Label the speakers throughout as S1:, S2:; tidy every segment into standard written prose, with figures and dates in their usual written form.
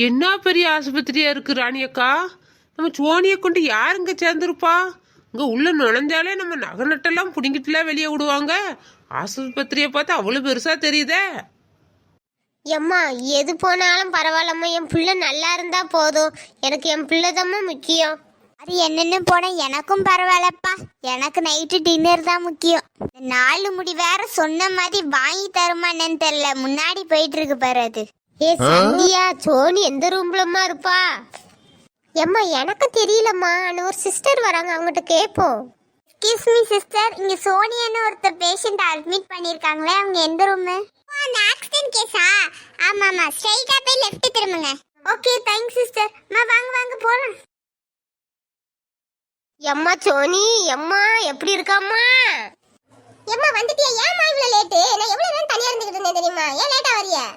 S1: என்ன பெரிய ஆஸ்பத்திரியா இருக்கு ராணியக்கா. நம்ம சோனியை கொண்டு யாருங்க சேர்ந்துருப்பா? இங்க உள்ள நுழைஞ்சாலே நம்ம நகை நட்டெல்லாம் பிடிங்கிட்டுலாம் வெளியே விடுவாங்க. ஆஸ்பத்திரியை பார்த்தா அவ்வளவு பெருசா தெரியுதே.
S2: எம்மா எது போனாலும் பரவாயில்லம்மா, என் பிள்ளை நல்லா இருந்தா போதும். எனக்கு என் பிள்ளை தாம்மா முக்கியம்.
S3: அது என்னென்னு போன எனக்கும் பரவாயில்லப்பா. எனக்கு நைட்டு டின்னர் தான் முக்கியம். 4 முடி வேற சொன்ன மாதிரி வாங்கி தருமா என்னன்னு தெரியல. முன்னாடி போயிட்டு இருக்கு பாரு அது.
S2: ஏ சந்தியா, சோனி எந்த ரூம்லம்மா இருப்பா? எம்மா எனக்கு தெரியலம்மா, ஒரு சிஸ்டர் வராங்க, அவங்ககிட்ட கேட்போம்.
S3: எக்ஸ்கியூஸ் மீ சிஸ்டர், இங்க சோனியான்னு ஒருத்தர் பேஷண்ட் அட்மிட் பண்ணிருக்காங்களே, அவங்க எந்த ரூம்? அந்த ஆக்சிடென்ட் கேஸா? ஆமாமா, ஸ்ட்ரைட்டா போய் லெஃப்ட் திரும்புங்க. Okay thanks sister. வாங்க வாங்க போலாம்.
S2: எம்மா சோனி, எம்மா எப்படி இருக்காம்மா?
S3: எம்மா வந்துட்டியா? ஏம்மா இவ்வளவு லேட்டு? நான் எவ்வளவு நேரம் தனியா இருந்துகிட்டு இருந்தேன் தெரியுமா? ஏன் லேட்டா வரியா?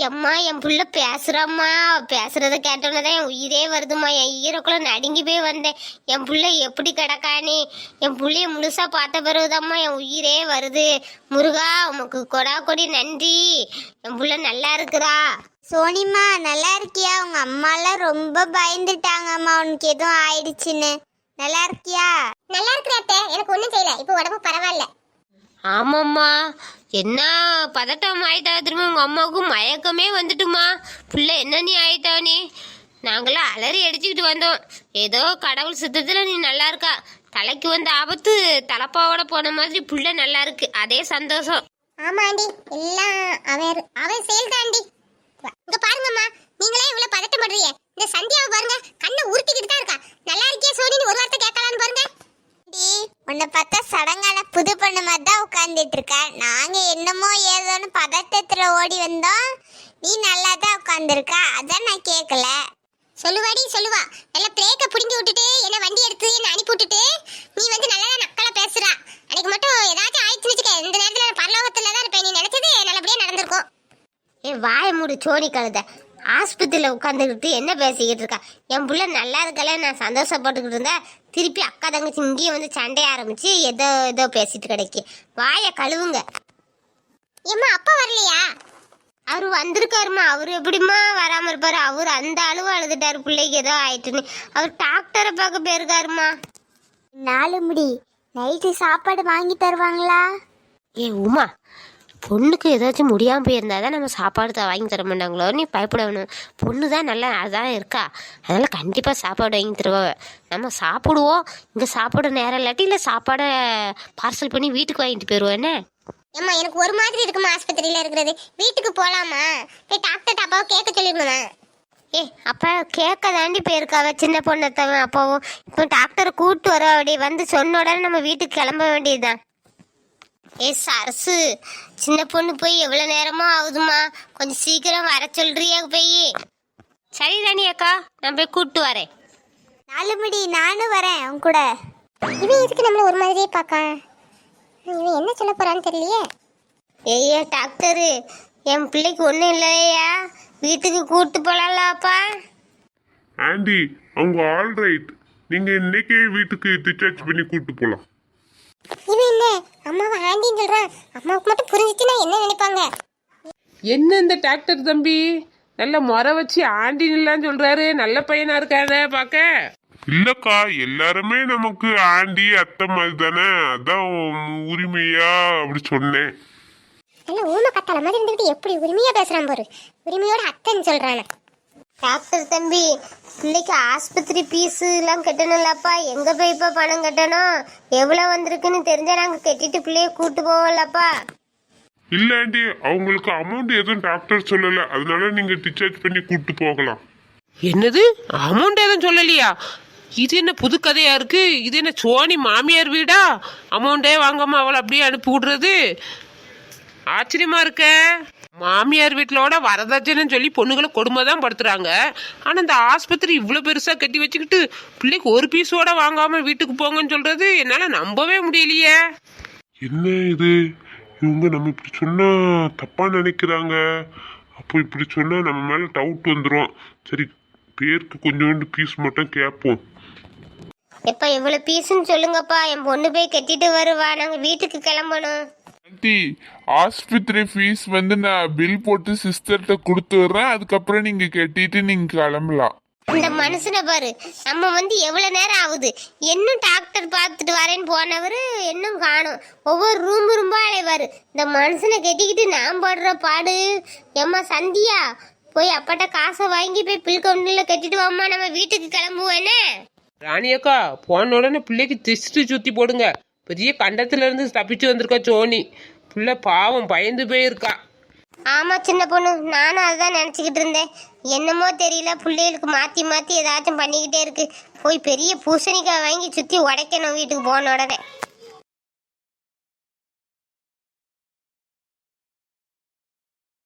S2: எம்மா என் புள்ள பேசுறாம்மா, பேசுறத கேட்டோன்னதான் என் உயிரே வருதுமா. என் ஈரக்குள்ள நடுங்கி போய் வந்தேன். என் புள்ள எப்படி கிடக்கானே, என் புள்ளைய முழுசா பார்த்த பிறகுதாம்மா என் உயிரே வருது. முருகா உமக்கு கொடா கொடி நன்றி. என் புள்ள நல்லா இருக்குதா?
S3: சோனிமா நல்லா இருக்கியா? உங்க அம்மாலாம் ரொம்ப பயந்துட்டாங்கம்மா உனக்கு எதுவும் ஆயிடுச்சுன்னு. நல்லா இருக்கியா? நல்லா இருக்கிறாத்த, எனக்கு ஒண்ணும் செய்யல. இப்போ உடம்பு பரவாயில்ல.
S2: ஆமாம்மா, என்ன பதட்டம் ஆயிட்டா திரும்ப. உங்க அம்மாவுக்கு மயக்கமே வந்துட்டுமா. புள்ள என்ன நீ ஆயிட்டானே, நாங்களாம் அலறி அடிச்சுக்கிட்டு வந்தோம். ஏதோ கடவுள் சித்தத்துல நீ நல்லா இருக்கா. தலைக்கு வந்த ஆபத்து தலப்பாவோட போன மாதிரி புள்ள நல்லா இருக்கு, அதே சந்தோஷம்.
S3: ஆமா ஆண்டி, எல்லாம் அவன் செயல் தாண்டி. இங்க பாருங்கம்மா, நீங்களே இவ்வளவு பதட்டம் பண்றீங்க. இந்த சந்தியாவை பாருங்க, கண்ணை உருட்டிக்கிட்டு தான் இருக்கா. நல்லா இருக்கியா சோனி? ஒரு வார்த்தை கேட்கலான்னு பாருங்க. உன்னை பார்த்தா சடங்கால புது பொண்ணு மாதிரி தான் உட்காந்துட்டு இருக்க. நாங்க என்னமோ ஏதோன்னு பதட்டத்துல ஓடி வந்தோம். நீ நல்லா தான் உட்காந்துருக்க, அதான் நான் கேட்கல. சொல்லுவாடி சொல்லுவா. நல்லா பிரேக்க புடிங்கி விட்டுட்டு என்ன வண்டி எடுத்து என்ன அனுப்பி விட்டுட்டு நீ வந்து நல்லா நக்கலா பேசுறா. அன்னைக்கு மட்டும் ஏதாச்சும் ஆயிடுச்சுன்னு வச்சுக்க, இந்த நேரத்துல நான் பரலோகத்துல தான் இருப்பேன். நீ நினைச்சது நல்லபடியா நடந்திருக்கும்.
S2: ஏ வாய மூடு சோனி கழுத. ஆஸ்பத்திரியில் உட்காந்துக்கிட்டு என்ன பேசிக்கிட்டு இருக்கா? என் புள்ள நல்லா இருக்கல, நான் சந்தோஷப்பட்டுக்கிட்டு இருந்தேன். திருப்பி அக்கா தங்கச்சி இங்கேயும் வந்து சண்டைய ஆரம்பிச்சு ஏதோ ஏதோ பேசிட்டு கிடைக்கி. வாயை கழுவுங்க.
S3: ஏம்மா அப்பா வரலையா?
S2: அவரு வந்திருக்காருமா. அவரு எப்படிமா வராம இருப்பாரு? அவரு அந்த அளவு அழுதுட்டாரு பிள்ளைக்கு ஏதோ ஆயிட்டுன்னு. அவர் டாக்டரை பார்க்க போயிருக்காருமா.
S3: 4 முடி நைட்டு சாப்பாடு வாங்கி தருவாங்களா?
S2: ஏ உமா, பொண்ணுக்கு ஏதாச்சும் முடியாமல் போயிருந்தாதான் நம்ம சாப்பாடு வாங்கி தர மாட்டாங்களோ? நீ பயப்படணும். பொண்ணு தான் நல்லா அதான் இருக்கா, அதனால் கண்டிப்பாக சாப்பாடு வாங்கி தருவாங்க. நம்ம சாப்பிடுவோம். இங்கே சாப்பாடு நேரம் இல்லாட்டி இல்லை சாப்பாடை பார்சல் பண்ணி வீட்டுக்கு வாங்கிட்டு போயிடுவோம். என்ன
S3: ஏம்மா எனக்கு ஒரு மாதிரி இருக்குமா ஆஸ்பத்திரியில் இருக்கிறது. வீட்டுக்கு போகலாமா? போய் டாக்டர் அப்பாவை கேட்க சொல்லிடுவேன்.
S2: ஏ அப்போ கேட்க தாண்டி போயிருக்காவ சின்ன பொண்ணத்தவன் அப்பாவும். இப்போ டாக்டரை கூப்பிட்டு வர அப்படி வந்து சொன்ன உடனே நம்ம வீட்டுக்கு கிளம்ப வேண்டியதுதான். ஏ சரசு, சின்ன பொண்ணு போய் எவ்வளோ நேரமோ ஆகுதுமா, கொஞ்சம் சீக்கிரம் வர சொல்றியா போய்? சரி ராணி அக்கா, நான் போய் கூப்பிட்டு வரேன்.
S3: 4 முடி நானும் வரேன் உன் கூட. இவன் எதுக்கு நம்மள ஒரு மாதிரியே பார்க்க? இவன் என்ன சொல்ல போறான்னு தெரியலையே.
S2: ஏய்யா டாக்டரு, என் பிள்ளைக்கு ஒன்றும் இல்லையா? வீட்டுக்கு கூப்பிட்டு போகலாம்லாப்பா?
S4: ஆண்டி அவங்க ஆல்ரைட். நீங்க இன்னைக்கே வீட்டுக்கு டிஸ்சார்ஜ் பண்ணி கூப்பிட்டு போலாம்.
S3: இவன் என்ன அம்மாவை ஆண்டின்னு சொல்றான்? அம்மாவுக்கு மட்டும் புரிஞ்சிச்சுன்னா என்ன நினைப்பாங்க?
S1: என்ன இந்த டாக்டர் தம்பி நல்ல முறை வச்சு ஆண்டின்லாம் சொல்றாரு. நல்ல பையனா இருக்காத பார்க்க.
S4: இல்லக்கா, எல்லாருமே நமக்கு ஆண்டி அத்தை மாதிரி தானே, அதான் உரிமையா அப்படி சொன்னேன்.
S3: நல்ல ஊமை கத்தால மாதிரி இருந்துகிட்டு எப்படி உரிமையா பேசுறான் பாரு. உரிமையோட அத்தைன்னு சொல்றானே.
S2: டாக்டர் தம்பி, பிள்ளைக்கு ஆஸ்பத்திரி ஃபீஸு எல்லாம் கட்டணும்லப்பா. எங்கே போய் இப்போ பணம் கட்டணும்? எவ்வளோ வந்திருக்குன்னு தெரிஞ்சா நாங்கள் கட்டிட்டு பிள்ளைய கூப்பிட்டு போவோம்லப்பா.
S4: இல்ல ஆண்டி, அவங்களுக்கு அமௌண்ட் எதுவும் டாக்டர் சொல்லல, அதனால நீங்க டிஸ்சார்ஜ் பண்ணி கூப்பிட்டு போகலாம்.
S1: என்னது அமௌண்ட் எதுவும் சொல்லலையா? இது என்ன புது கதையா இருக்கு? இது என்ன சோனி மாமியார் வீடா? அமௌண்டே வாங்காம அவளை அப்படியே அனுப்பி விடுறது ஆச்சரியமா இருக்க. மாமியார் வீட்டிலோட வரதட்சணைன்னு சொல்லி பொண்ணுங்களை கொடுமை தான் படுத்துறாங்க. ஆனால் இந்த ஆஸ்பத்திரி இவ்வளோ பெருசாக கட்டி வச்சுக்கிட்டு பிள்ளைக்கு ஒரு பீஸோட வாங்காம வீட்டுக்கு போங்கன்னு சொல்றது என்னால் நம்பவே முடியலையே.
S4: என்ன இது, இவங்க நம்ம இப்படி சொன்னா தப்பா நினைக்கிறாங்க. அப்போ இப்படி சொன்னா நம்ம மேல டவுட் வந்துடும். சரி, பேருக்கு கொஞ்சோண்டு பீஸ் மட்டும் கேட்போம்.
S2: எப்போ எவ்வளோ பீஸுன்னு சொல்லுங்கப்பா, என் பொண்ணு போய் கட்டிட்டு வருவா, நாங்கள் வீட்டுக்கு கிளம்பணும்.
S5: ஆண்டி ஆஸ்பத்திரி ஃபீஸ் வந்து நான் பில் போட்டு சிஸ்டர்கிட்ட கொடுத்து விடுறேன், அதுக்கப்புறம் நீங்க கட்டிட்டு நீங்க கிளம்பலாம்.
S2: இந்த மனுஷனை பாரு, நம்ம வந்து எவ்வளவு நேரம் ஆகுது, இன்னும் டாக்டர் பார்த்துட்டு வரேன்னு போனவர் இன்னும் காணும். ஒவ்வொரு ரூம்பா அலைவாரு. இந்த மனுஷனை கட்டிக்கிட்டு நான் படுற பாடு. ஏம்மா சந்தியா, போய் அப்பாட்ட காசை வாங்கி போய் பில் கவுண்டர்ல கட்டிட்டு வாமா, நம்ம வீட்டுக்கு கிளம்புவேனே.
S1: ராணியக்கா போன உடனே பிள்ளைக்கு திஸ்ட்டு சுற்றி போடுங்க. பெரிய கண்டத்துல இருந்து தப்பிச்சு வந்திருக்கா சோனி. பிள்ளை பாவம் பயந்து போயிருக்கா.
S2: ஆமா சின்ன பொண்ணு, நானும் அதுதான் நினச்சிக்கிட்டு இருந்தேன். என்னமோ தெரியல, பிள்ளைகளுக்கு மாற்றி மாற்றி ஏதாச்சும் பண்ணிக்கிட்டே இருக்கு. போய் பெரிய பூசணிக்காய் வாங்கி சுற்றி உடைக்கணும் வீட்டுக்கு போன உடனே.